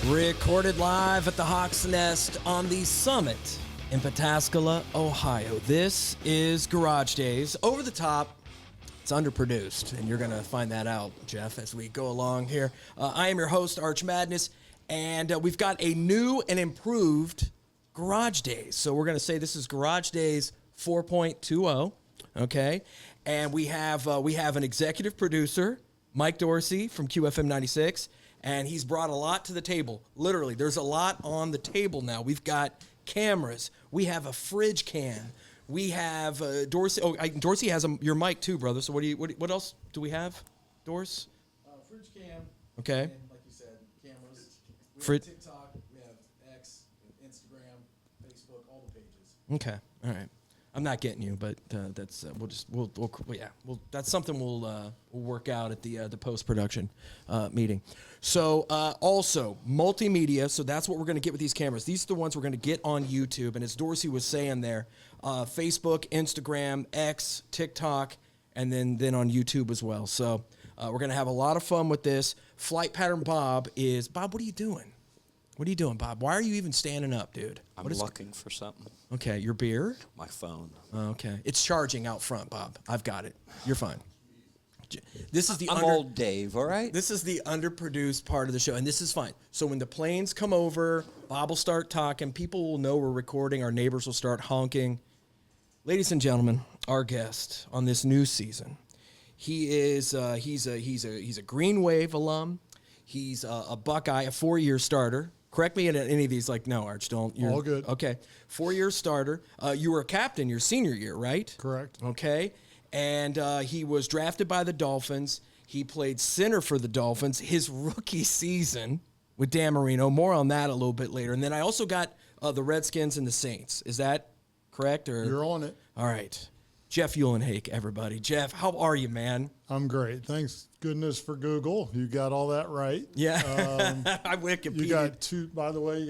Recorded live at the Hawk's Nest on the Summit in Pataskala, Ohio. This is Garage Days. Over the top, it's underproduced, and you're going to find that out, Jeff, as we go along here. I am your host, Arch Madness, and we've got a new and improved Garage Days. So we're going to say this is Garage Days 4.20, okay? And we have an executive producer, Mike Dorsey from QFM 96, and he's brought a lot to the table. Literally, there's a lot on the table now. We've got cameras. We have a fridge can. We have Dorsey. Oh, Dorsey has your mic too, brother. So what else do we have, Dors? Fridge cam. Okay. And like you said, cameras. We have TikTok. We have X, we have Instagram, Facebook, all the pages. Okay. All right. I'm not getting you, but that's that's something we'll work out at the post-production meeting. So also multimedia. So that's what we're going to get with these cameras. These are the ones we're going to get on YouTube. And as Dorsey was saying there, Facebook, Instagram, X, TikTok, and then on YouTube as well. So we're going to have a lot of fun with this. Flight Pattern Bob, what are you doing? What are you doing, Bob? Why are you even standing up, dude? I'm looking for something. Okay, your beer? My phone. Okay. It's charging out front, Bob. I've got it. You're fine. This is I'm old Dave, all right? This is the underproduced part of the show, and this is fine. So when the planes come over, Bob will start talking, people will know we're recording, our neighbors will start honking. Ladies and gentlemen, our guest on this new season, he's a Green Wave alum. He's a Buckeye, a 4-year starter. Correct me in any of these, no, Arch, don't. All good. Okay. 4-year starter. You were a captain your senior year, right? Correct. Okay. And he was drafted by the Dolphins. He played center for the Dolphins his rookie season with Dan Marino. More on that a little bit later. And then I also got the Redskins and the Saints. Is that correct? Or You're on it. All right. Jeff Uhlenhake, everybody. Jeff, how are you, man? I'm great. Thanks goodness for Google. You got all that right. Yeah. I Wikipedia. You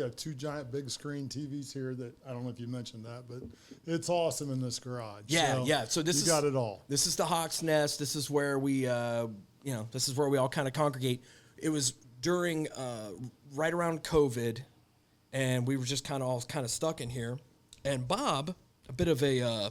got two giant big screen TVs here that I don't know if you mentioned that, but it's awesome in this garage. Yeah. So you got it all. This is the Hawk's Nest. This is where we, this is where we all kind of congregate. It was during, right around COVID, and we were just all stuck in here. And Bob, a bit of a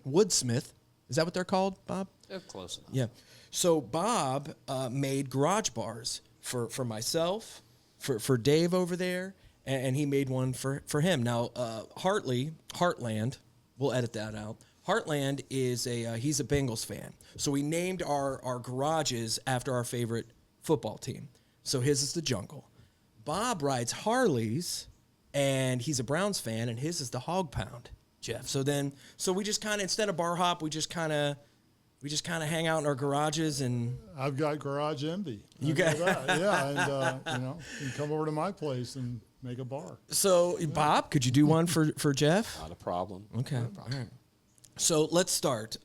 woodsmith. Is that what they're called, Bob? They're close enough. Yeah. So Bob made garage bars for myself, for Dave over there, and he made one for him. Now, Heartland, we'll edit that out. Heartland is he's a Bengals fan. So we named our garages after our favorite football team. So his is the Jungle. Bob rides Harleys, and he's a Browns fan, and his is the Hog Pound, Jeff. So we just instead of bar hop, we just hang out in our garages, and I've got garage envy. You got that, yeah, and you can come over to my place and make a bar. So Bob, could you do one for Jeff? Not a problem. Okay. Not a problem. All right. So let's start.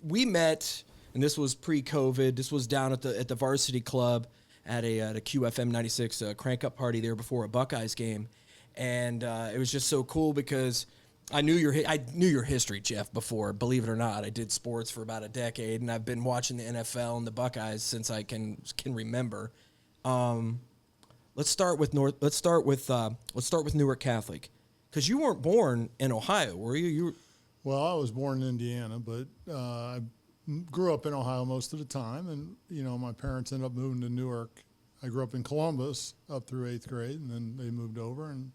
We met, and this was pre-COVID. This was down at the varsity club at a QFM 96 crank up party there before a Buckeyes game, and it was just so cool because I knew your history, Jeff, before. Believe it or not, I did sports for about a decade, and I've been watching the NFL and the Buckeyes since I can remember. Let's start with Newark Catholic, because you weren't born in Ohio, were you? Well, I was born in Indiana, but I grew up in Ohio most of the time, and my parents ended up moving to Newark. I grew up in Columbus up through 8th grade, and then they moved over and.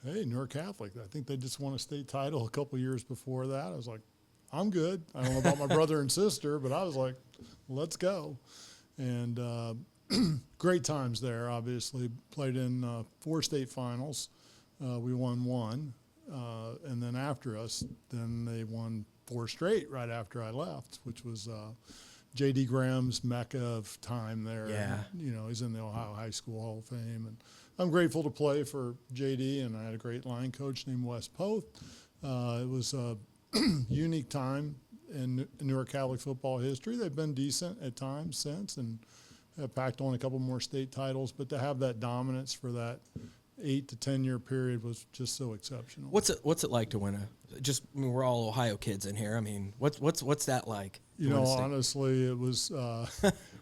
Hey, Newark Catholic. I think they just won a state title a couple years before that. I was like, I'm good. I don't know about my brother and sister, but I was like, let's go. And great times there, obviously. Played in 4 state finals. We won 1. And then after us, then they won 4 straight right after I left, which was J.D. Graham's mecca of time there. Yeah. And, he's in the Ohio High School Hall of Fame. And I'm grateful to play for JD, and I had a great line coach named Wes Poth. It was a unique time in Newark Catholic football history. They've been decent at times since and have packed on a couple more state titles, but to have that dominance for that 8 to 10 year period was just so exceptional. What's it like to win a? Just I mean, we're all Ohio kids in here. I mean, what's that like? You know, honestly, it was.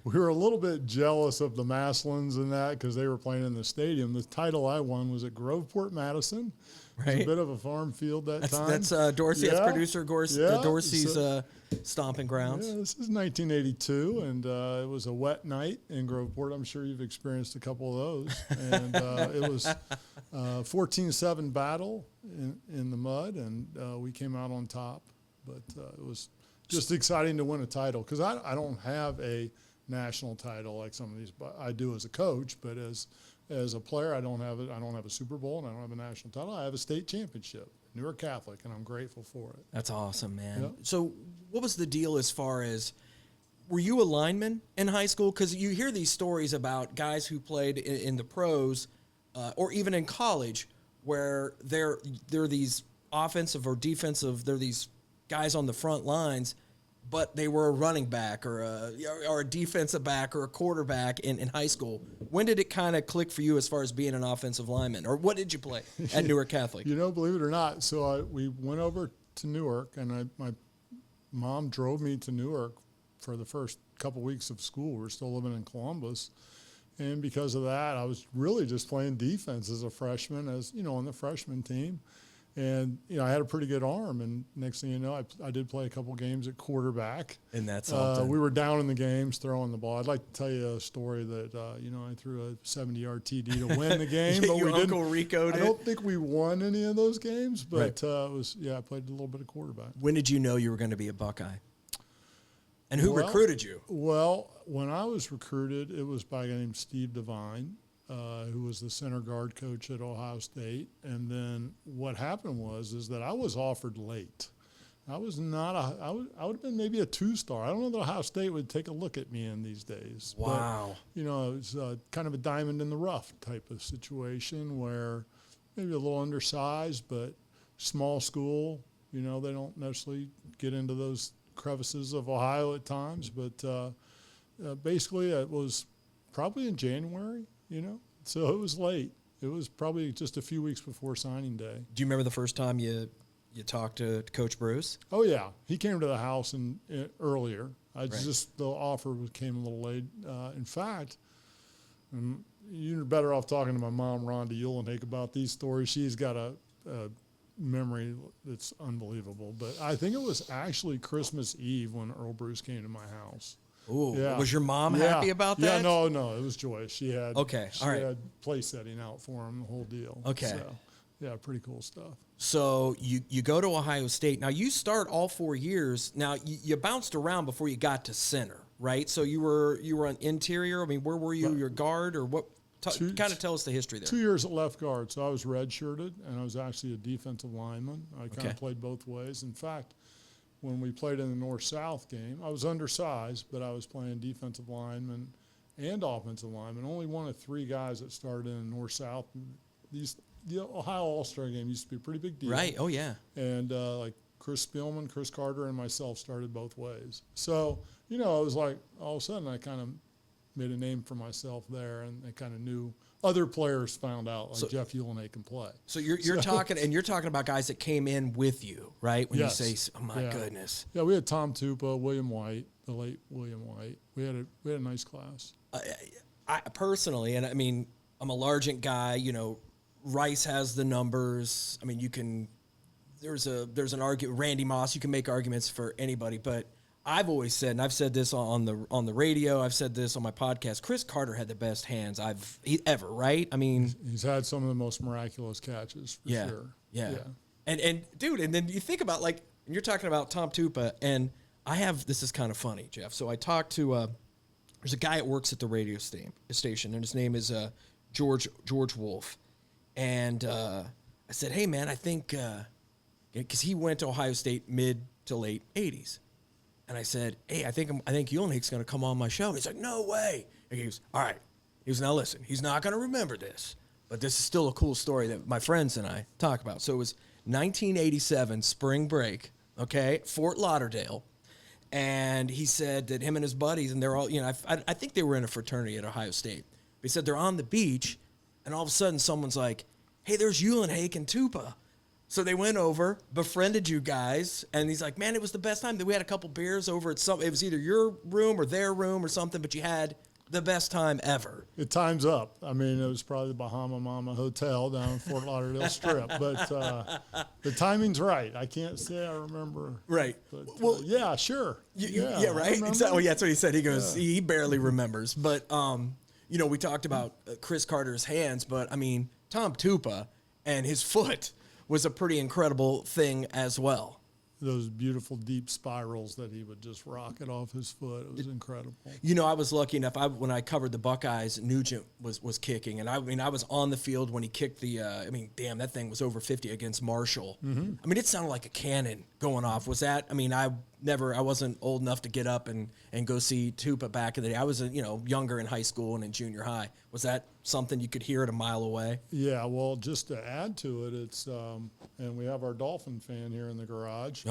We were a little bit jealous of the Maslins and that because they were playing in the stadium. The title I won was at Groveport, Madison. It was a bit of a farm field that time. That's Dorsey. That's producer Dorsey's stomping grounds. Yeah, this is 1982, and it was a wet night in Groveport. I'm sure you've experienced a couple of those. And it was 14-7 battle in the mud, and we came out on top. But it was just exciting to win a title because I don't have a national title like some of these, but I do as a coach. But as a player, I don't have it. I don't have a Super Bowl and I don't have a national title. I have a state championship, Newark Catholic, and I'm grateful for it. That's awesome, man. Yep. So, what was the deal as far as? Were you a lineman in high school? Because you hear these stories about guys who played in the pros, or even in college, where they're these offensive or defensive. They're these guys on the front lines, but they were a running back or a defensive back or a quarterback in high school. When did it kind of click for you as far as being an offensive lineman? Or what did you play at Newark Catholic? You know, believe it or not, so we went over to Newark, and my mom drove me to Newark for the first couple weeks of school. We were still living in Columbus. And because of that, I was really just playing defense as a freshman, on the freshman team. And, I had a pretty good arm. And next thing you know, I did play a couple games at quarterback. And that's something. We were down in the games throwing the ball. I'd like to tell you a story that, I threw a 70-yard TD to win the game. But Your we Uncle Rico'd I don't think we won any of those games. But right. I played a little bit of quarterback. When did you know you were going to be a Buckeye? And who recruited you? Well, when I was recruited, it was by a guy named Steve Devine, who was the center guard coach at Ohio State. And then what happened is that I was offered late. I was not I would have been maybe a 2-star. I don't know that Ohio State would take a look at me in these days. Wow. But, it was kind of a diamond in the rough type of situation where maybe a little undersized, but small school. They don't necessarily get into those crevices of Ohio at times. But basically it was probably in January, so it was late. It was probably just a few weeks before signing day. Do you remember the first time you talked to Coach Bruce? Oh, yeah. He came to the house earlier. Right. The offer came a little late. In fact, you're better off talking to my mom, Rhonda Ulenhake, about these stories. She's got a memory that's unbelievable. But I think it was actually Christmas Eve when Earl Bruce came to my house. Ooh, yeah. Was your mom happy about that? Yeah, no, it was joyous. She had all right. had place setting out for him, the whole deal. Okay. So, yeah, pretty cool stuff. So you go to Ohio State. Now you start all 4 years. Now you bounced around before you got to center, right? So you were an interior. I mean, where were you? Your guard or what? Kind of tell us the history there. 2 years at left guard. So I was redshirted, and I was actually a defensive lineman. I kind of played both ways. In fact, when we played in the North-South game, I was undersized, but I was playing defensive lineman and offensive lineman. Only one of 3 guys that started in the North-South. The Ohio All-Star game used to be a pretty big deal. Right, oh yeah. And like Chris Spielman, Chris Carter, and myself started both ways. So, it was like all of a sudden I kind of made a name for myself there, and I kind of knew other players found out, like Jeff Uhlenhake can play. So you're talking about guys that came in with you, right? When yes. you say, "Oh my goodness." Yeah, we had Tom Tupa, William White, the late William White. We had a nice class. I personally, and I mean, I'm a Largent guy. Rice has the numbers. I mean, you can. There's an argument. Randy Moss. You can make arguments for anybody, but I've always said, and I've said this on the radio, I've said this on my podcast, Chris Carter had the best hands ever, right? I mean, he's had some of the most miraculous catches for sure. Yeah. And dude, and then you think about and you're talking about Tom Tupa, and this is kind of funny, Jeff. So I talked to there's a guy that works at the radio station, and his name is George Wolf, and I said, hey man, I think because he went to Ohio State mid to late '80s. And I said, hey, I think Ulenhake's going to come on my show. And he's like, no way. And he goes, all right. He goes, now listen, he's not going to remember this, but this is still a cool story that my friends and I talk about. So it was 1987 spring break, okay, Fort Lauderdale. And he said that him and his buddies, and they're all, I think they were in a fraternity at Ohio State. But he said they're on the beach, and all of a sudden someone's like, hey, there's Ulenhake and Tupa. So they went over, befriended you guys, and he's like, man, it was the best time. We had a couple beers over at it was either your room or their room or something, but you had the best time ever. It time's up. I mean, it was probably the Bahama Mama Hotel down in Fort Lauderdale Strip, but the timing's right. I can't say I remember. Right. But, well, yeah, sure. Yeah, right. Exactly. Yeah, that's what he said. He goes, he barely remembers. But we talked about Chris Carter's hands, but I mean, Tom Tupa and his foot was a pretty incredible thing as well. Those beautiful deep spirals that he would just rocket off his foot. It was incredible. I was lucky enough. When I covered the Buckeyes, Nugent was kicking, and I was on the field when he kicked the. That thing was over 50 against Marshall. Mm-hmm. I mean, it sounded like a cannon going off. Was that? I mean, I wasn't old enough to get up and go see Tupa back in the day. I was younger in high school and in junior high. Was that something you could hear it a mile away? Yeah. Well, just to add to it, it's and we have our Dolphin fan here in the garage.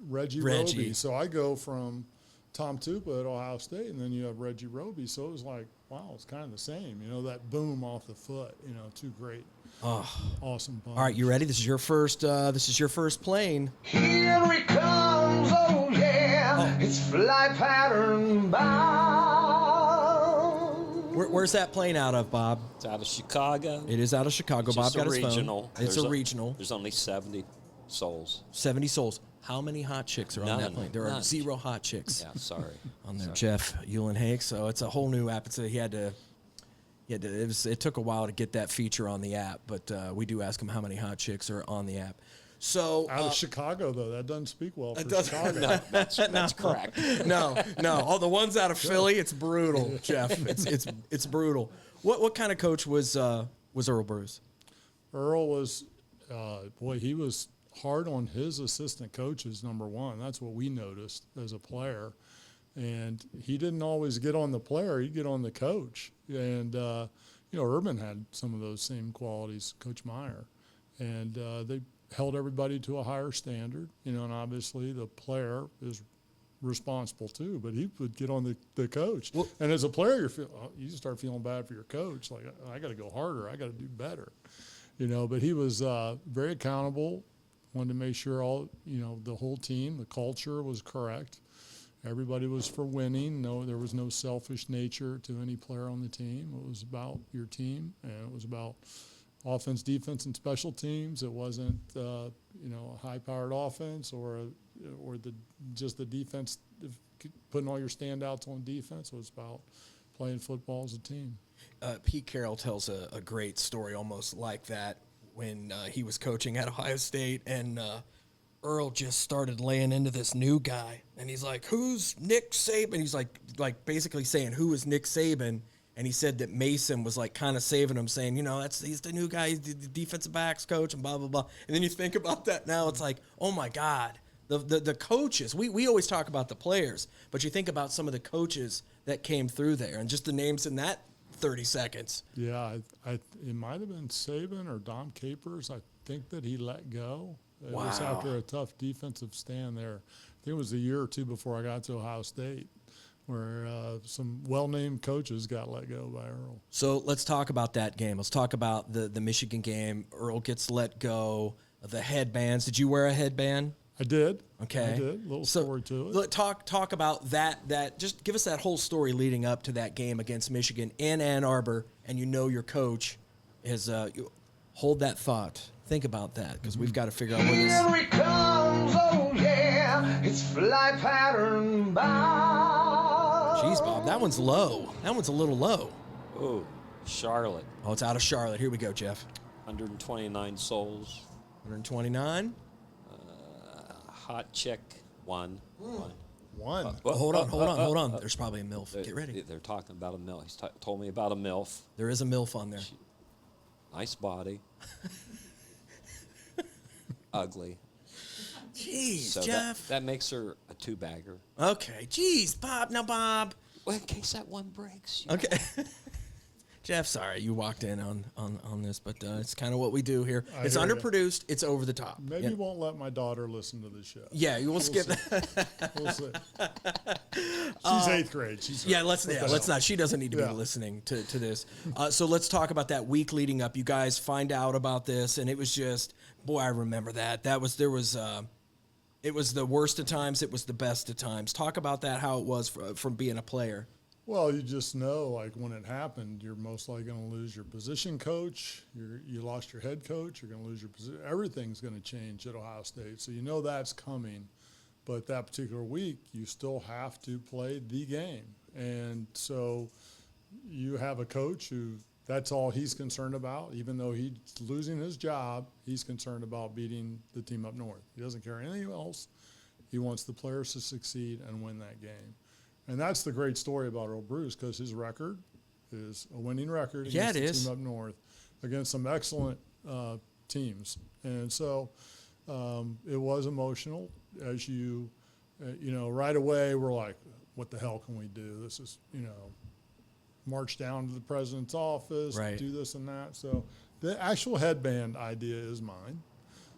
Reggie Roby. So I go from Tom Tupa at Ohio State, and then you have Reggie Roby. So it was like, wow, it's kind of the same. That boom off the foot. Two great, awesome punch. All right, you ready? This is your first. This is your first plane. Here it comes, oh yeah, it's fly pattern bound. Where's that plane out of, Bob? It's out of Chicago. It is out of Chicago. Bob got his phone. It's a regional. There's only 70 souls. 70 souls. How many hot chicks are on that plane? There are 0 hot chicks. Yeah, sorry. On there, Jeff Uhlenhake. So it's a whole new app. It took a while to get that feature on the app, but we do ask him how many hot chicks are on the app. So out of Chicago, though, that doesn't speak well for Chicago. No, that's correct. No. Oh, the ones out of Philly, it's brutal, Jeff. It's brutal. What kind of coach was Earl Bruce? Earl was, he was hard on his assistant coaches. Number one, that's what we noticed as a player, and he didn't always get on the player; he'd get on the coach. And Urban had some of those same qualities, Coach Meyer, and they held everybody to a higher standard, and obviously the player is responsible too, but he would get on the coach. Well, and as a player, you start feeling bad for your coach. Like, I got to go harder. I got to do better, but he was very accountable, wanted to make sure the whole team, the culture was correct. Everybody was for winning. No, there was no selfish nature to any player on the team. It was about your team, and it was about offense, defense, and special teams. It wasn't, a high-powered offense or the defense, putting all your standouts on defense. It was about playing football as a team. Pete Carroll tells a great story almost like that when he was coaching at Ohio State, and Earl just started laying into this new guy, and he's like, "Who's Nick Saban?" He's like basically saying, "Who is Nick Saban?" And he said that Mason was like kind of saving him, saying, he's the new guy, he's the defensive backs coach, and blah, blah, blah. And then you think about that now, it's like, oh my God, the coaches. We always talk about the players, but you think about some of the coaches that came through there, and just the names in that 30 seconds. Yeah, it might have been Saban or Dom Capers. I think that he let go. It was after a tough defensive stand there. I think it was a year or two before I got to Ohio State, where some well-named coaches got let go by Earl. So let's talk about that game. Let's talk about the Michigan game. Earl gets let go. The headbands. Did you wear a headband? I did. Okay. I did. A little story to it. Talk about that. Just give us that whole story leading up to that game against Michigan in Ann Arbor, and your coach is hold that thought. Think about that, because we've got to figure out what this. Here it comes, oh yeah, it's fly pattern bound. Jeez, Bob, that one's low. That one's a little low. Oh, Charlotte. Oh, it's out of Charlotte. Here we go, Jeff. 129 souls. 129. Hot chick. One. One. Hold on. There's probably a MILF. Get ready. They're talking about a MILF. He's told me about a MILF. There is a MILF on there. Nice body. Ugly. Jeez, so Jeff. That makes her a two-bagger. Okay. Jeez, Bob. Now, Bob. Well, in case that one breaks. Okay. Jeff, sorry you walked in on this, but it's kind of what we do here. It's hear ya. underproduced. It's over the top. Maybe Yeah. you won't let my daughter listen to the show. Yeah, you will skip that. We'll see. She's 8th grade. Yeah, let's not. She doesn't need to be Yeah. listening to this. So let's talk about that week leading up. You guys find out about this, and it was just, boy, I remember that. It was the worst of times. It was the best of times. Talk about that, how it was from being a player. Well, you just know, like, when it happened, you're most likely going to lose your position coach. You lost your head coach. You're going to lose your position. Everything's going to change at Ohio State. So you know that's coming. But that particular week, you still have to play the game. And so you have a coach who that's all he's concerned about. Even though he's losing his job, he's concerned about beating the team up north. He doesn't care anything else. He wants the players to succeed and win that game. And that's the great story about Earl Bruce, because his record is a winning record Yeah, against it the is. team up north, against some excellent teams. And so it was emotional. As you know, right away we're like, what the hell can we do? This is, march down to the president's office, Right. do this and that. So the actual headband idea is mine.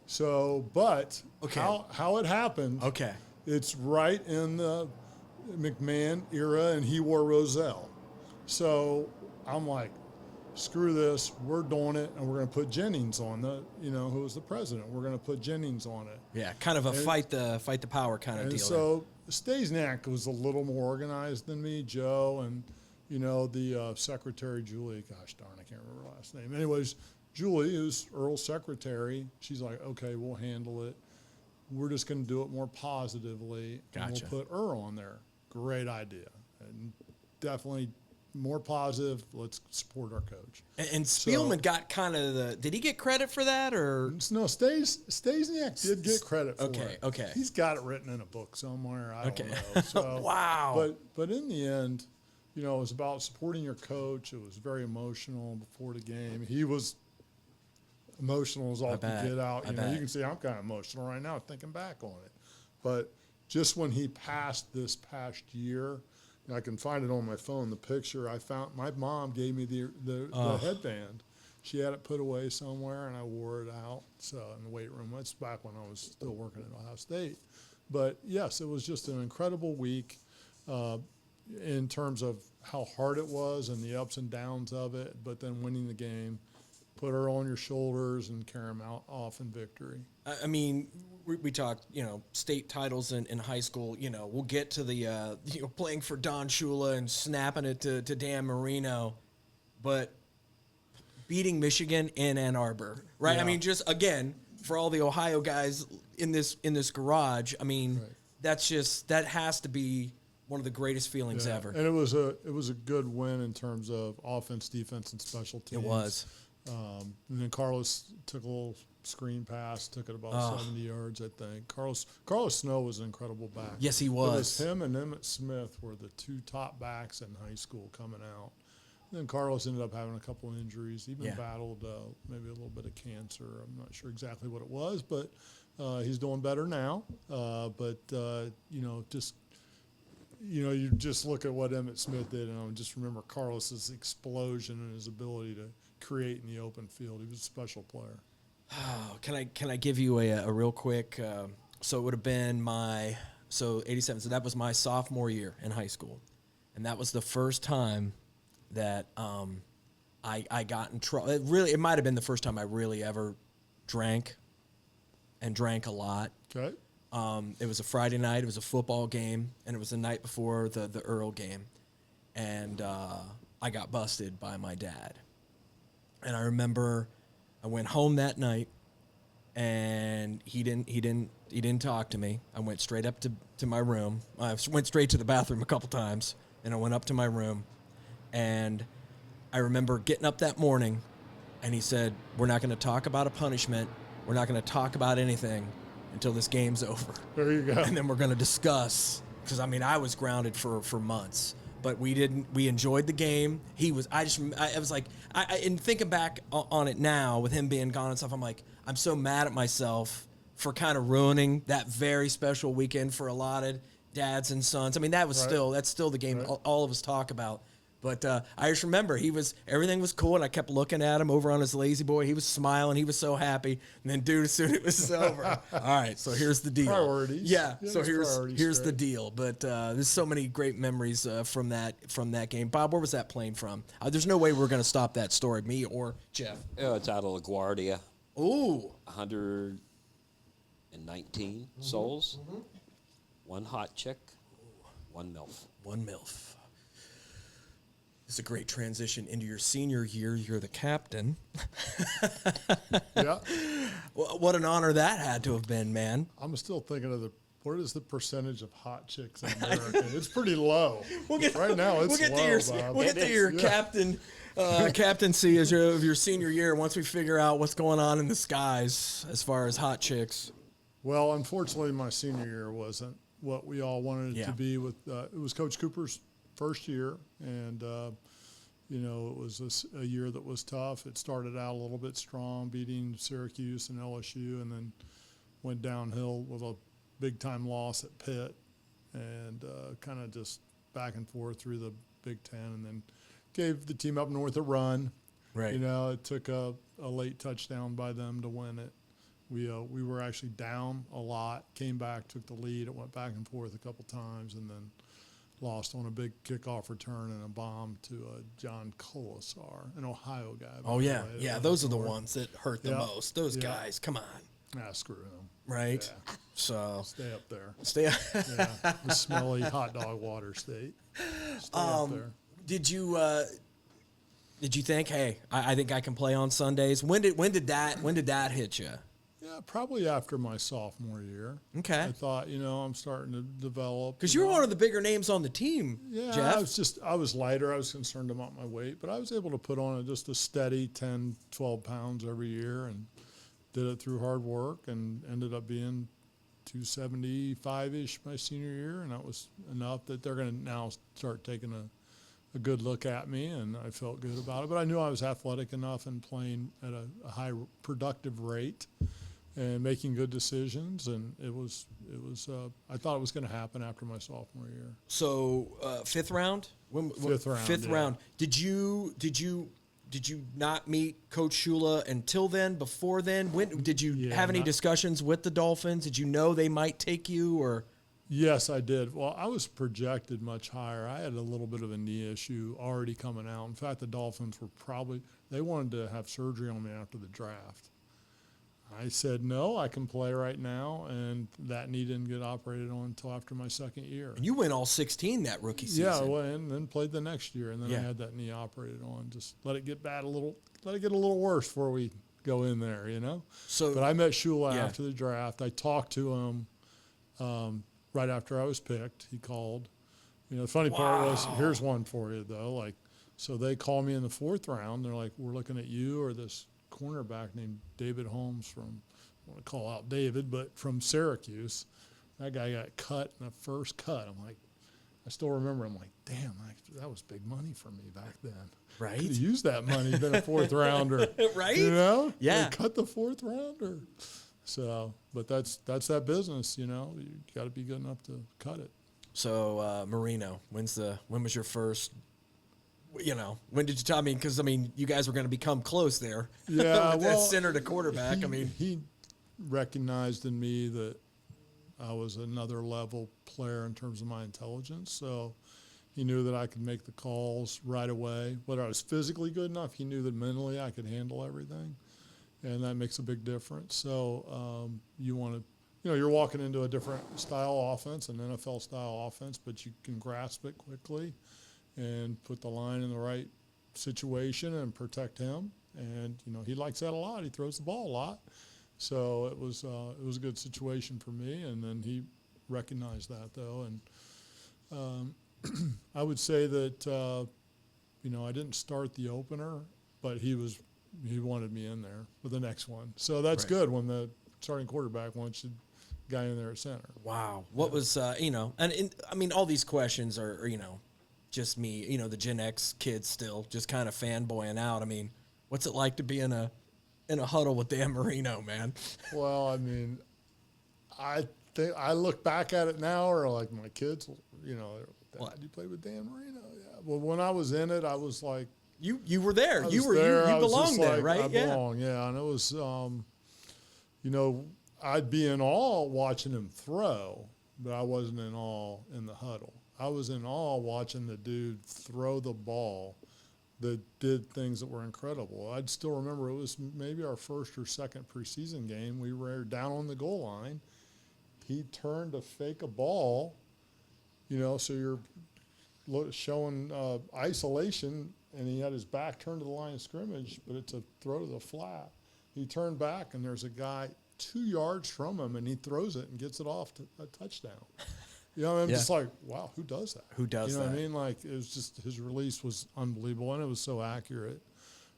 So, but Okay. how it happened, Okay. it's right in the McMahon era, and he wore Roselle. So I'm like, screw this, we're doing it, and we're going to put Jennings on who was the president. We're going to put Jennings on it. Yeah, kind of a fight the power kind of And deal. so Stasiak was a little more organized than me, Joe, and the secretary Julie. Gosh darn, I can't remember her last name. Anyways, Julie, who's Earl's secretary, she's like, okay, we'll handle it. We're just going to do it more positively, and Gotcha. we'll put Earl on there. Great idea, and definitely more positive. Let's support our coach. And Spielman got kind of did he get credit for that, or? No, Stasiak did get credit for it. Okay. He's got it written in a book somewhere. I Okay. don't know. So, Wow. But in the end, it was about supporting your coach. It was very emotional before the game. He was emotional as all bet. can get out. I You bet. can see I'm kind of emotional right now thinking back on it. But just when he passed this past year, I can find it on my phone, the picture. I found my mom gave me the headband. She had it put away somewhere, and I wore it out in the weight room. That's back when I was still working at Ohio State. But, yes, it was just an incredible week in terms of how hard it was and the ups and downs of it, but then winning the game, put her on your shoulders and carry them off in victory. I mean, we talked, state titles in high school. We'll get to the playing for Don Shula and snapping it to Dan Marino, but beating Michigan in Ann Arbor, right? Yeah. I mean, just again for all the Ohio guys in this garage. I mean, that has to be one of the greatest feelings ever. And it was a good win in terms of offense, defense, and special teams. It was. And then Carlos took a little screen pass, took it about 70 yards, I think. Carlos Snow was an incredible back. Yes, he It was. was him and Emmett Smith were the two top backs in high school coming out. And then Carlos ended up having a couple injuries. He even battled maybe a little bit of cancer. I'm not sure exactly what it was, but he's doing better now. You just look at what Emmett Smith did, and just remember Carlos's explosion and his ability to create in the open field. He was a special player. Oh, can I give you a real quick? So it would have been 87. So that was my sophomore year in high school, and that was the first time that I got in trouble. It might have been the first time I really ever drank a lot. Okay. It was a Friday night. It was a football game, and it was the night before the Earl game, and I got busted by my dad. And I remember I went home that night, and he didn't talk to me. I went straight up to my room. I went straight to the bathroom a couple times, and I went up to my room, and I remember getting up that morning, and he said, "We're not going to talk about a punishment. We're not going to talk about anything until this game's over. There you go. And then we're going to discuss," because I was grounded for months, but we enjoyed the game. I was like, and thinking back on it now with him being gone and stuff, I'm like, I'm so mad at myself for kind of ruining that very special weekend for a lot of dads and sons. I mean, that's still the game all of us talk about. But I just remember everything was cool, and I kept looking at him over on his lazy boy. He was smiling. He was so happy. And then, dude, as soon as it was over, all right, so here's the deal. Priorities. Yeah, Yeah, so here's the straight. deal. But there's so many great memories from that game. Bob, where was that plane from? There's no way we're going to stop that story, me or Jeff. Oh, it's out of LaGuardia. Ooh. 119 souls. One hot chick. One MILF. One MILF. It's a great transition into your senior year. You're the captain. Yeah. What an honor that had to have been, man. I'm still thinking of what is the percentage of hot chicks in America? It's pretty low. Right now, it's low, Bob. We'll get to your captaincy of your senior year once we figure out what's going on in the skies as far as hot chicks. Well, unfortunately, my senior year wasn't what we all wanted it to be. It was Coach Cooper's first year, and it was a year that was tough. It started out a little bit strong, beating Syracuse and LSU, and then went downhill with a big-time loss at Pitt, and kind of just back and forth through the Big Ten, and then gave the team up north a run. Right. It took a late touchdown by them to win it. We were actually down a lot, came back, took the lead. It went back and forth a couple times, and then lost on a big kickoff return and a bomb to John Colasar, an Ohio guy. Oh, yeah. Yeah, those are the ones that hurt the most. Those guys, come on. Screw him. Right? Yeah. So Stay up there. Yeah. The smelly hot dog water state. Stay up there. Did you think, hey, I think I can play on Sundays? When did that hit you? Yeah, probably after my sophomore year. Okay. I thought, I'm starting to develop. Because you were one of the bigger names on the team, Yeah, Jeff. I was lighter. I was concerned about my weight, but I was able to put on just a steady 10, 12 pounds every year, and did it through hard work, and ended up being 275-ish my senior year, and that was enough that they're going to now start taking a good look at me, and I felt good about it. But I knew I was athletic enough and playing at a high productive rate and making good decisions, and it was I thought it was going to happen after my sophomore year. So fifth round? Fifth round. Fifth round. Did you not meet Coach Shula until then? Before then? When did you have any discussions with the Dolphins? Did you know they might take you or? Yes, I did. Well, I was projected much higher. I had a little bit of a knee issue already coming out. In fact, the Dolphins they wanted to have surgery on me after the draft. I said, no, I can play right now, and that knee didn't get operated on until after my second year. And you went all 16 that rookie season. Yeah, well, and then played the next year, and then I had that knee operated on. Just let it get a little worse before we go in there, So, but I met Shula after the draft. I talked to him right after I was picked. He called. The funny part was, here's one for you, though. So they call me in the fourth round. They're like, we're looking at you or this cornerback named David Holmes from, I want to call out David, but from Syracuse. That guy got cut in the first cut. I still remember, I'm like, damn, that was big money for me back then. Right. Could have used that money, been a fourth rounder. Right? Yeah. They cut the fourth rounder. So, but that's that business, you got to be good enough to cut it. So, Marino, when was your first, when did you tell me? Because, you guys were going to become close there. Yeah. With that center to quarterback. He recognized in me that I was another level player in terms of my intelligence. So he knew that I could make the calls right away. Whether I was physically good enough, he knew that mentally I could handle everything. And that makes a big difference. So you want to, you're walking into a different style offense, an NFL style offense, but you can grasp it quickly and put the line in the right situation and protect him. And, he likes that a lot. He throws the ball a lot. So it was a good situation for me. And then he recognized that, though. And I would say that, I didn't start the opener, but he wanted me in there for the next one. So that's good when the starting quarterback wants the guy in there at center. Wow. What was, all these questions are, just me, the Gen X kids still just kind of fanboying out. What's it like to be in a huddle with Dan Marino, man? Well, I think I look back at it now, or like my kids, Dad, you played with Dan Marino. Yeah, Well, when I was in it, I was like, You were there. I You was were there. you I was belonged just there, like, right? I belong, yeah. And it was, you know, I'd be in awe watching him throw, but I wasn't in awe in the huddle. I was in awe watching the dude throw the ball that did things that were incredible. I'd still remember it was maybe our first or second preseason game. We were down on the goal line. He turned to fake a ball, you know, so you're showing isolation, and he had his back turned to the line of scrimmage, but it's a throw to the flat. He turned back, and there's a guy 2 yards from him, and he throws it and gets it off to a touchdown. You know, I'm just like, wow, who does that? Who does You know that? what I mean? Like, it was just, his release was unbelievable, and it was so accurate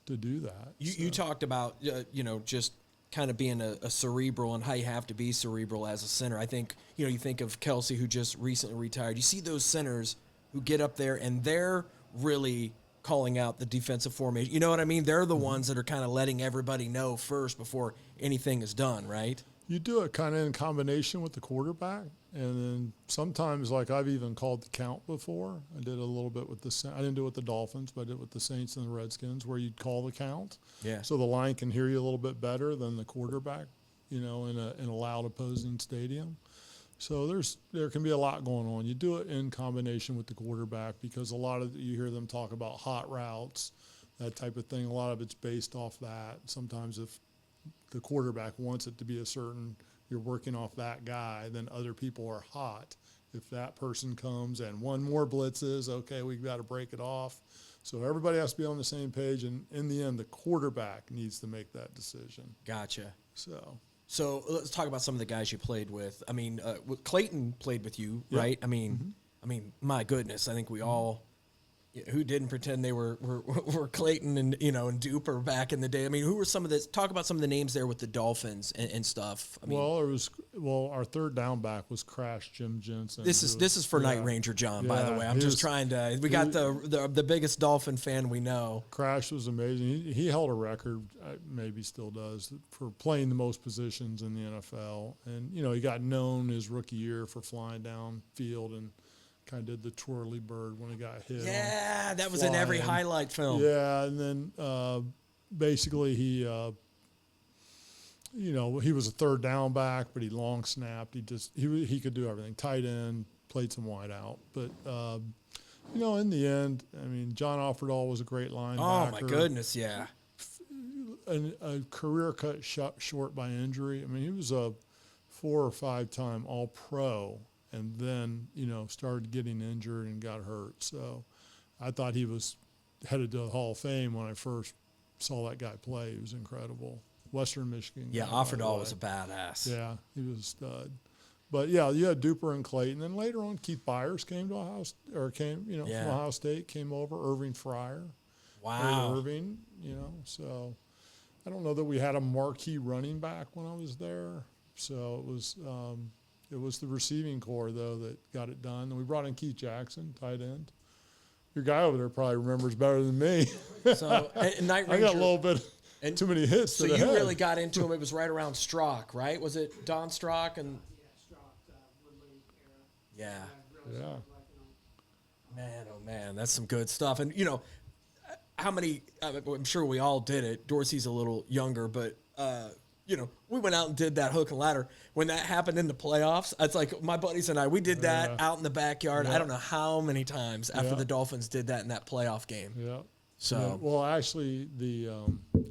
to do that. You talked about, you know, just kind of being a cerebral and how you have to be cerebral as a center. I think, you know, you think of Kelsey, who just recently retired. You see those centers who get up there and they're really calling out the defensive formation. You know what I mean? They're the ones that are kind of letting everybody know first before anything is done, right? You do it kind of in combination with the quarterback, and then sometimes, like, I've even called the count before. I did a little bit with I didn't do it with the Dolphins, but I did it with the Saints and the Redskins, where you'd call the count. Yeah. So the line can hear you a little bit better than the quarterback, you know, in a loud opposing stadium. So there can be a lot going on. You do it in combination with the quarterback, because a lot of you hear them talk about hot routes, that type of thing. A lot of it's based off that. Sometimes if the quarterback wants it to be a certain, you're working off that guy, then other people are hot. If that person comes and one more blitzes, okay, we've got to break it off. So everybody has to be on the same page, and in the end, the quarterback needs to make that decision. Gotcha. So let's talk about some of the guys you played with. I mean, Clayton played with you, right? I mean, my goodness, I think we all, who didn't pretend they were Clayton and, you know, and Duper back in the day. I mean, who were some of the, talk about some of the names there with the Dolphins and stuff. I mean, our third down back was Crash Jim Jensen. This is for Night Ranger John, by the way. I'm just trying to, we got the biggest Dolphin fan we know. Crash was amazing. He held a record, maybe still does, for playing the most positions in the NFL. And, you know, he got known his rookie year for flying down field and kind of did the twirly bird when he got hit. Yeah, that was in every highlight film. Yeah, and then basically he, you know, he was a third down back, but he long snapped. He could do everything. Tight end, played some wide out. But, you know, in the end, I mean, John Offerdahl was a great linebacker. Oh, my goodness, yeah. A career cut short by injury. I mean, he was a 4 or 5 time All-Pro, and then, you know, started getting injured and got hurt. So I thought he was headed to the Hall of Fame when I first saw that guy play. He was incredible. Western Michigan. Yeah, Offerdahl was a badass. Yeah, he was a stud. But, yeah, you had Duper and Clayton. Then later on, Keith Byers came to from Ohio State, came over. Irving Fryer. Wow. Irving, you know. So I don't know that we had a marquee running back when I was there. So it was the receiving core, though, that got it done. And we brought in Keith Jackson, tight end. Your guy over there probably remembers better than me. So, Night Ranger. I got a little bit too many hits. So you really got into him. It was right around Strock, right? Was it Don Strock? And yeah. Yeah. Man, oh man, that's some good stuff. And you know, how many? I'm sure we all did it. Dorsey's a little younger, but you know, we went out and did that hook and ladder. When that happened in the playoffs, it's like my buddies and I, we did that out in the backyard. I don't know how many times after the Dolphins did that in that playoff game. Yeah. So yeah. Well, actually, the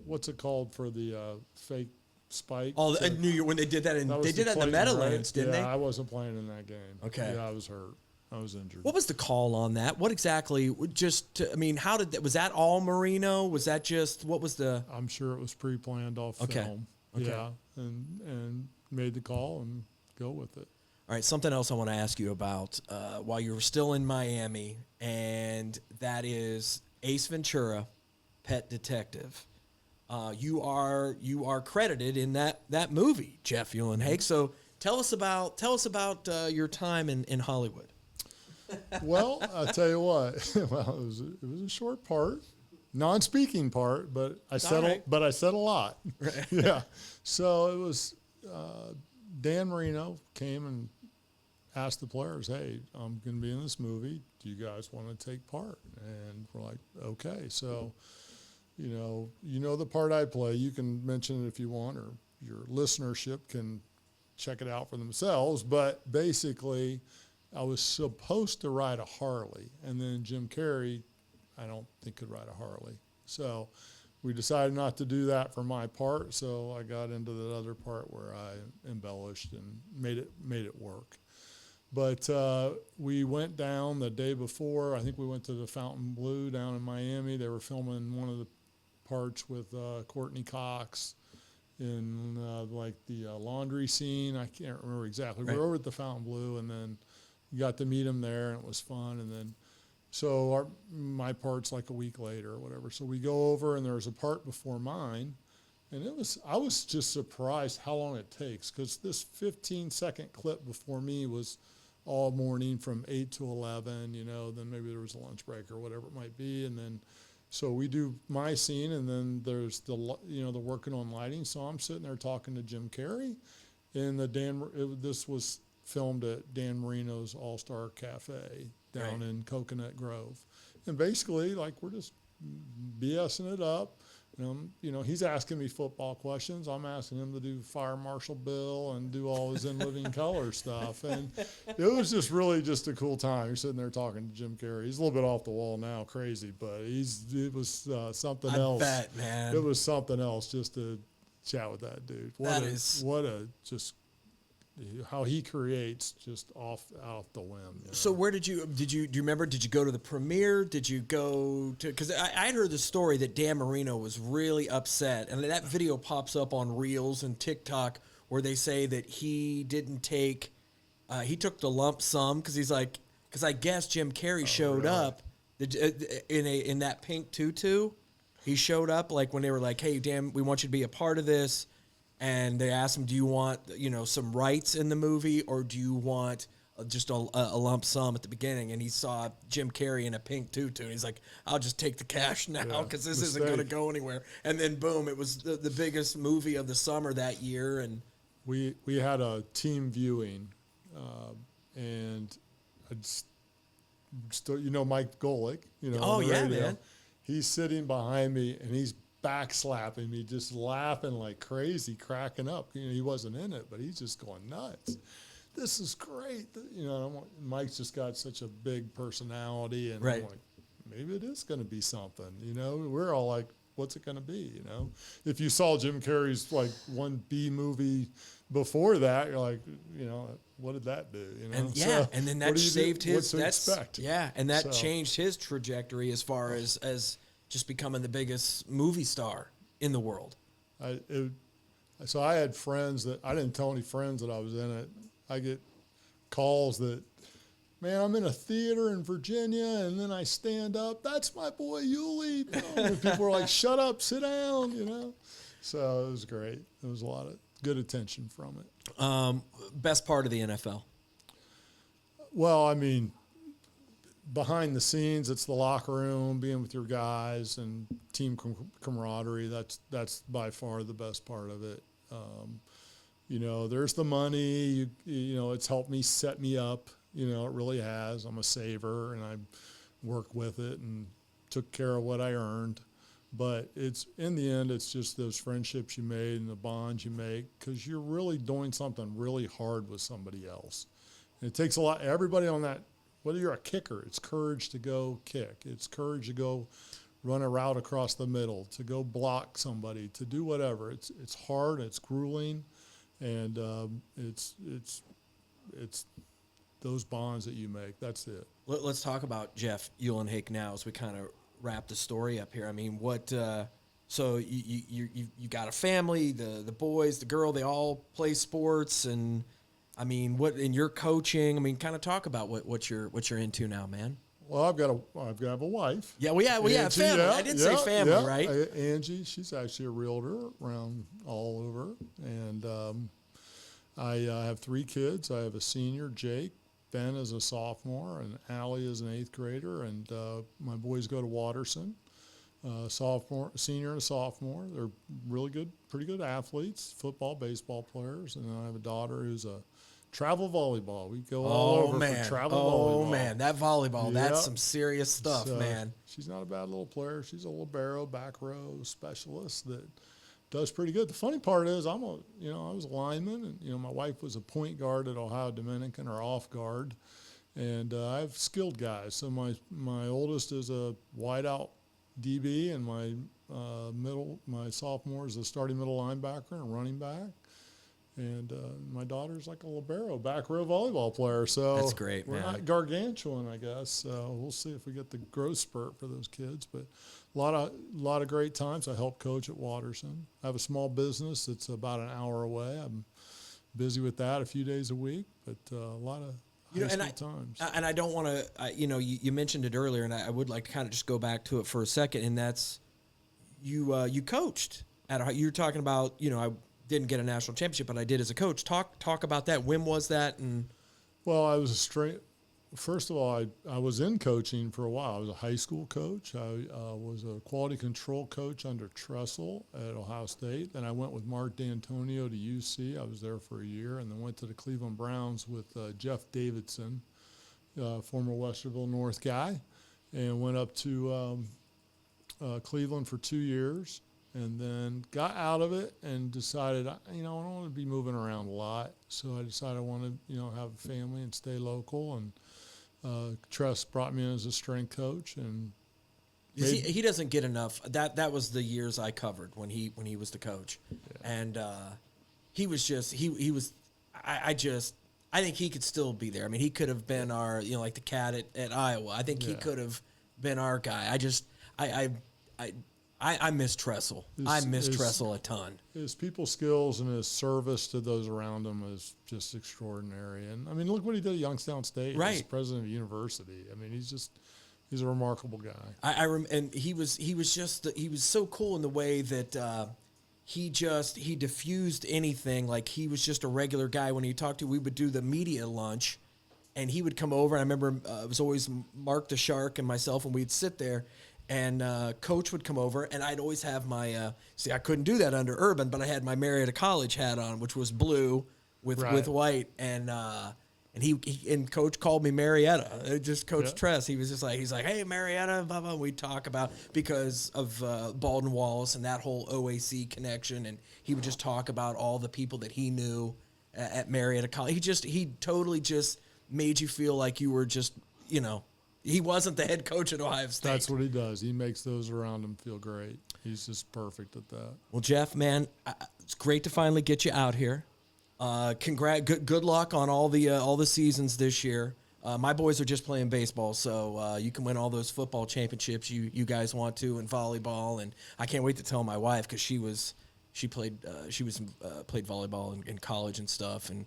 what's it called for the fake spike? Oh, New Year when they did that, they did that in the Meadowlands, didn't they? Yeah, I wasn't playing in that game. Okay. Yeah, I was hurt. I was injured. What was the call on that? What exactly? I mean, how did that? Was that all Marino? Was that just what was the? I'm sure it was pre-planned off film. Okay. Yeah, and made the call and go with it. All right, something else I want to ask you about while you were still in Miami, and that is Ace Ventura, Pet Detective. You are credited in that movie, Jeff Uhlenhake. So tell us about your time in Hollywood. Well, I'll tell you what. Well, it was a short part, non-speaking part, but I said a lot. Right. Yeah. So it was Dan Marino came and asked the players, hey, I'm going to be in this movie. Do you guys want to take part? And we're like, okay. So, you know the part I play. You can mention it if you want, or your listenership can check it out for themselves. But basically, I was supposed to ride a Harley, and then Jim Carrey, I don't think could ride a Harley. So we decided not to do that for my part. So I got into the other part where I embellished and made it work. But we went down the day before. I think we went to the Fountain Blue down in Miami. They were filming one of the parts with Courtney Cox in like the laundry scene. I can't remember exactly. Right. We were over at the Fountain Blue, and then got to meet him there, and it was fun. And then, so my part's like a week later or whatever. So we go over, and there's a part before mine, and I was just surprised how long it takes, because this 15-second clip before me was all morning from 8 to 11, then maybe there was a lunch break or whatever it might be. And then, so we do my scene, and then there's the working on lighting. So I'm sitting there talking to Jim Carrey, and this was filmed at Dan Marino's All-Star Cafe down in Coconut Grove. And basically, like, we're just BSing it up. He's asking me football questions. I'm asking him to do Fire Marshal Bill and do all his In Living Color stuff. And it was just really just a cool time. You're sitting there talking to Jim Carrey. He's a little bit off the wall now, crazy, but it was something else. I bet, man. It was something else just to chat with that dude. How he creates just out the whim. So where do you remember, did you go to the premiere? Did you go to, because I'd heard the story that Dan Marino was really upset, and that video pops up on Reels and TikTok where they say that he didn't take, he took the lump sum because I guess Jim Carrey showed up in that pink tutu. He showed up like when they were like, hey, Dan, we want you to be a part of this. And they asked him, do you want, some rights in the movie, or do you want just a lump sum at the beginning? And he saw Jim Carrey in a pink tutu, and he's like, I'll just take the cash now because this isn't going to go anywhere. And then, boom, it was the biggest movie of the summer that year. And we had a team viewing, and Mike Golick, oh, yeah, radio. man. He's sitting behind me, and he's backslapping me, just laughing like crazy, cracking up. He wasn't in it, but he's just going nuts. This is great. Mike's just got such a big personality, and I'm like, maybe it is going to be something. We're all like, what's it going to be? If you saw Jim Carrey's like one B movie before that, you're like, what did that do? And so, and then that saved his. What to expect? Yeah, and that changed his trajectory as far as just becoming the biggest movie star in the world. So I had friends that I didn't tell any friends that I was in it. I get calls that, man, I'm in a theater in Virginia, and then I stand up. That's my boy Uli. And people were like, shut up, sit down. So it was great. There was a lot of good attention from it. Best part of the NFL? Well, I mean, behind the scenes, it's the locker room, being with your guys, and team camaraderie. That's by far the best part of it. There's the money. It's helped me set me up. It really has. I'm a saver, and I work with it and took care of what I earned. But it's in the end, it's just those friendships you made and the bonds you make, because you're really doing something really hard with somebody else. And it takes a lot. Everybody on that. Whether you're a kicker, it's courage to go kick. It's courage to go run a route across the middle, to go block somebody, to do whatever. It's hard, it's grueling, and it's those bonds that you make. That's it. Let's talk about Jeff Uhlenhake now as we kind of wrap the story up here. I mean, what? So you got a family, the boys, the girl, they all play sports, and I mean, what in your coaching? I mean, kind of talk about what you're into now, man. Well, I've got a wife. Yeah, Angie, family. I did say family, right? Angie, she's actually a realtor around all over, and I have 3 kids. I have a senior, Jake. Ben is a sophomore, and Allie is an 8th grader, and my boys go to Watterson. Senior and sophomore. They're really good, pretty good athletes, football, baseball players, and then I have a daughter who's a travel volleyball. We go all over for travel volleyball. Oh, man. That volleyball, that's Yep. some serious stuff, So, man. She's not a bad little player. She's a libero, back row specialist that does pretty good. The funny part is I was a lineman, and, my wife was a point guard at Ohio Dominican, or off guard. And I have skilled guys. So my oldest is a wideout DB, and my sophomore is a starting middle linebacker and running back. And my daughter's like a libero, back row volleyball player. So That's great, we're man. not gargantuan, I guess. So we'll see if we get the growth spurt for those kids. But a lot of great times. I help coach at Watterson. I have a small business that's about an hour away. I'm busy with that a few days a week, but a lot of high school times. And I don't want to, you mentioned it earlier, and I would like to kind of just go back to it for a second, and that's you coached at you're talking about, I didn't get a national championship, but I did as a coach. Talk about that. When was that? And well, I was first of all, I was in coaching for a while. I was a high school coach. I was a quality control coach under Tressel at Ohio State. Then I went with Mark D'Antonio to UC. I was there for a year, and then went to the Cleveland Browns with Jeff Davidson, former Westerville North guy, and went up to Cleveland for 2 years, and then got out of it and decided, I don't want to be moving around a lot. So I decided I want to, have a family and stay local. And Tress brought me in as a strength coach, and he doesn't get enough. That was the years I covered when he was the coach, and he was just he was. I think he could still be there. I mean, he could have been our like the cat at Iowa. I think he could have been our guy. I miss Tressel. I miss Tressel a ton. His people skills and his service to those around him is just extraordinary. And I mean, look what he did at Youngstown State. Right. As president of the university. I mean, he's a remarkable guy. And he was so cool in the way that he diffused anything. Like, he was just a regular guy. When he talked to, we would do the media lunch, and he would come over. And I remember it was always Mark the Shark and myself, and we'd sit there. And Coach would come over, and I'd always have my I couldn't do that under Urban, but I had my Marietta College hat on, which was blue with white, and he Coach called me Marietta. Just Coach Tress. He was just like, he's like, hey, Marietta, blah blah. We'd talk about because of Baldwin Wallace and that whole OAC connection, and he would just talk about all the people that he knew at Marietta College. He totally just made you feel like you were just He wasn't the head coach at Ohio State. That's what he does. He makes those around him feel great. He's just perfect at that. Well, Jeff, man, it's great to finally get you out here. Good luck on all the seasons this year. My boys are just playing baseball, so you can win all those football championships you guys want to, and volleyball. And I can't wait to tell my wife, because she played volleyball in college and stuff, and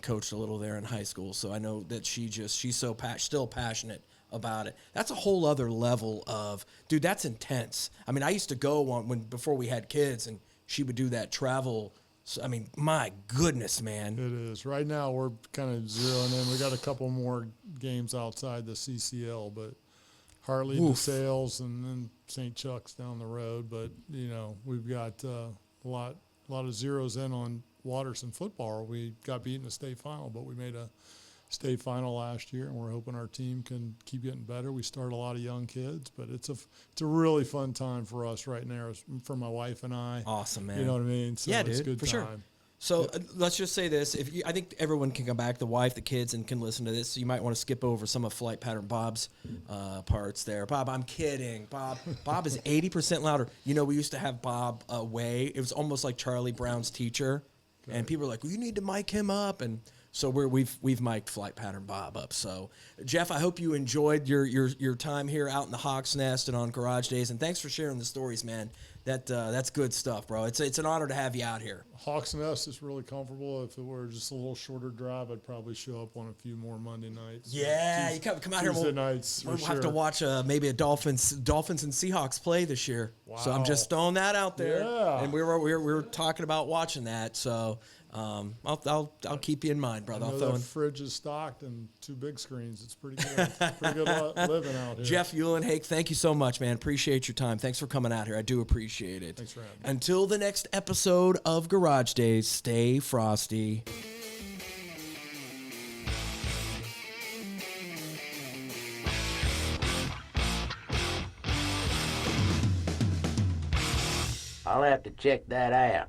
coached a little there in high school. So I know that she's still passionate about it. That's a whole other level of, dude, that's intense. I mean, I used to go before we had kids, and she would do that travel. So, I mean, my goodness, man. It is. Right now we're kind of zeroing in. We got a couple more games outside the CCL, but Hartley, DeSales, and then St. Chuck's down the road. But, we've got a lot of zeros in on Watterson football. We got beaten in the state final, but we made a state final last year, and we're hoping our team can keep getting better. We start a lot of young kids, but it's a really fun time for us right now, for my wife and I. Awesome, man. You know what I mean? So yeah, it's dude, a good for time. sure. So let's just say this: I think everyone can come back, the wife, the kids, and can listen to this. So you might want to skip over some of Flight Pattern Bob's parts there. Bob, I'm kidding. Bob is 80% louder. We used to have Bob away. It was almost like Charlie Brown's teacher, and people were like, "Well, you need to mic him up." And so we've mic'd Flight Pattern Bob up. So Jeff, I hope you enjoyed your time here out in the Hawk's Nest and on Garage Days, and thanks for sharing the stories, man. That's good stuff, bro. It's an honor to have you out here. Hawk's Nest is really comfortable. If it were just a little shorter drive, I'd probably show up on a few more Monday nights. Yeah, you come out here. Tuesday nights. We'll have to watch maybe a Dolphins and Seahawks play this year. Wow. So I'm just throwing that out there. Yeah. And we were talking about watching that. So I'll keep you in mind, brother. The fridge is stocked and 2 big screens. It's pretty good. Pretty good living out here. Jeff Uhlenhake, thank you so much, man. Appreciate your time. Thanks for coming out here. I do appreciate it. Thanks for having me. Until the next episode of Garage Days, stay frosty. I'll have to check that out.